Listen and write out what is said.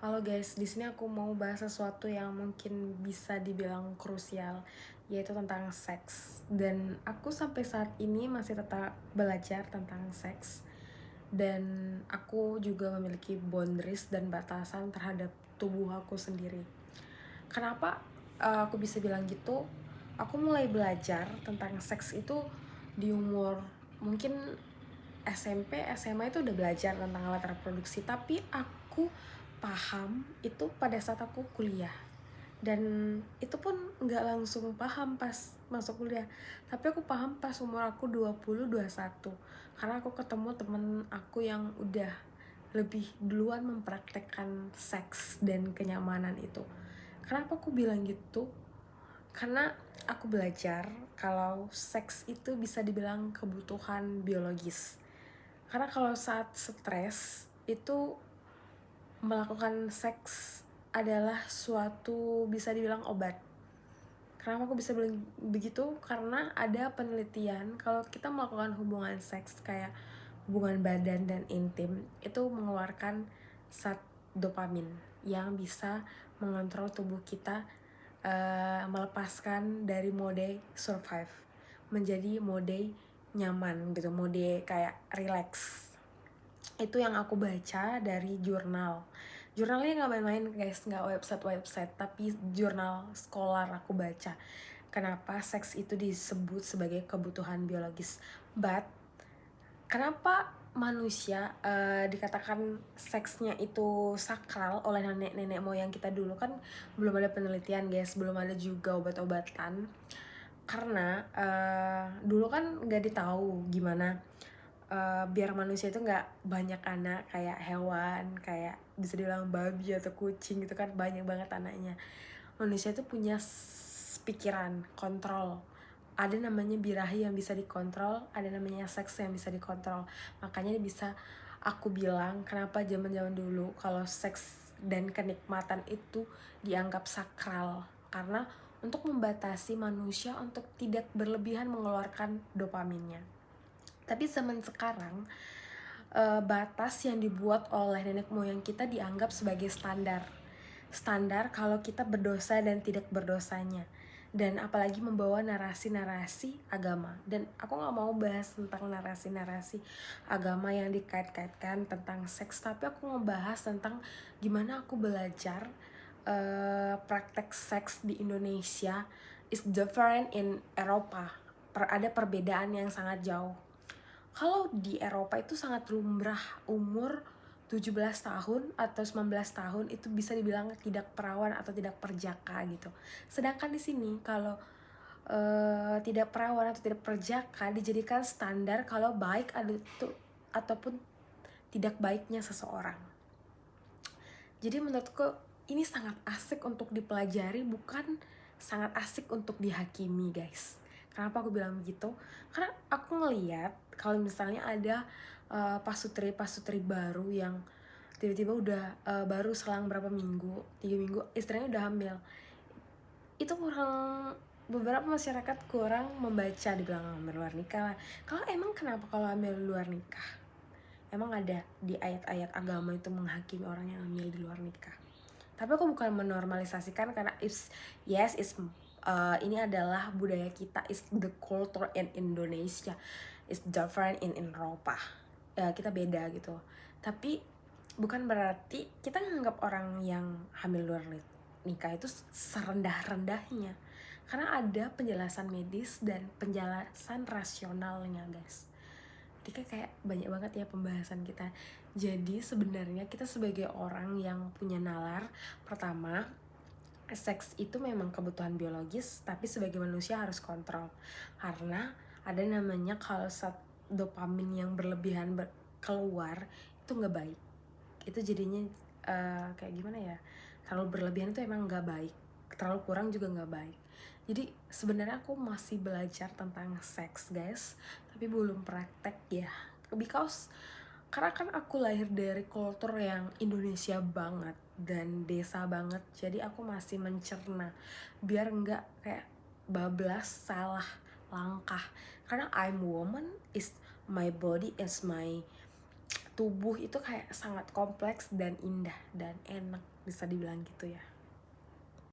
Halo guys, di sini aku mau bahas sesuatu yang mungkin bisa dibilang krusial, yaitu tentang seks. Dan aku sampai saat ini masih tetap belajar tentang seks. Dan aku juga memiliki boundaries dan batasan terhadap tubuh aku sendiri. Kenapa aku bisa bilang gitu? Aku mulai belajar tentang seks itu di umur mungkin SMP, SMA itu udah belajar tentang alat reproduksi, tapi aku paham itu pada saat aku kuliah. Dan itu pun nggak langsung paham pas masuk kuliah, tapi aku paham pas umur aku 20-21, karena aku ketemu temen aku yang udah lebih duluan mempraktekkan seks dan kenyamanan itu. Kenapa aku bilang gitu? Karena aku belajar kalau seks itu bisa dibilang kebutuhan biologis. Karena kalau saat stres itu melakukan seks adalah suatu bisa dibilang obat. Kenapa aku bisa bilang begitu? Karena ada penelitian kalau kita melakukan hubungan seks kayak hubungan badan dan intim itu mengeluarkan zat dopamin yang bisa mengontrol tubuh kita, melepaskan dari mode survive menjadi mode nyaman gitu, mode kayak relax. Itu yang aku baca dari jurnalnya nggak main-main guys, nggak website tapi jurnal scholar aku baca. Kenapa seks itu disebut sebagai kebutuhan biologis. But kenapa manusia dikatakan seksnya itu sakral oleh nenek moyang kita dulu? Kan belum ada penelitian guys, belum ada juga obat-obatan. Karena dulu kan nggak ditahu gimana biar manusia itu nggak banyak anak kayak hewan, kayak bisa dibilang babi atau kucing gitu kan, banyak banget anaknya. Manusia itu punya pikiran, kontrol. Ada namanya birahi yang bisa dikontrol, ada namanya seks yang bisa dikontrol. Makanya bisa aku bilang kenapa zaman-zaman dulu kalau seks dan kenikmatan itu dianggap sakral, karena untuk membatasi manusia untuk tidak berlebihan mengeluarkan dopaminnya. Tapi zaman sekarang batas yang dibuat oleh nenek moyang kita dianggap sebagai standar kalau kita berdosa dan tidak berdosanya, dan apalagi membawa narasi-narasi agama. Dan aku nggak mau bahas tentang narasi-narasi agama yang dikait-kaitkan tentang seks, tapi aku mau bahas tentang gimana aku belajar praktek seks di Indonesia is different in Eropa. Ada perbedaan yang sangat jauh. Kalau di Eropa itu sangat lumrah umur 17 tahun atau 19 tahun itu bisa dibilang tidak perawan atau tidak perjaka gitu. Sedangkan di sini kalau tidak perawan atau tidak perjaka dijadikan standar kalau baik ataupun tidak baiknya seseorang. Jadi menurutku ini sangat asik untuk dipelajari, bukan sangat asik untuk dihakimi guys. Kenapa aku bilang begitu? Karena aku ngeliat kalau misalnya ada pasutri baru yang tiba-tiba udah baru selang berapa minggu, 3 minggu istrinya udah hamil. Itu beberapa masyarakat kurang membaca, dibilang hamil luar nikah lah. Kalau emang kenapa kalau hamil luar nikah? Emang ada di ayat-ayat agama itu menghakimi orang yang hamil di luar nikah? Tapi aku bukan menormalisasikan, karena ini adalah budaya kita, is the culture in Indonesia, is different in Eropa. Kita beda gitu. Tapi bukan berarti kita nganggap orang yang hamil luar nikah itu serendah-rendahnya. Karena ada penjelasan medis dan penjelasan rasionalnya guys. Jadi kayak banyak banget ya pembahasan kita. Jadi sebenarnya kita sebagai orang yang punya nalar, pertama, seks itu memang kebutuhan biologis, tapi sebagai manusia harus kontrol. Karena ada namanya kalau saat dopamin yang berlebihan keluar itu nggak baik. Itu jadinya kayak gimana ya? Terlalu berlebihan itu emang nggak baik. Terlalu kurang juga nggak baik. Jadi sebenarnya aku masih belajar tentang seks guys, tapi belum praktek ya. Because karena kan aku lahir dari kultur yang Indonesia banget dan desa banget, jadi aku masih mencerna biar nggak kayak bablas salah langkah. Karena I'm woman, is my body is my tubuh itu kayak sangat kompleks dan indah dan enak, bisa dibilang gitu ya.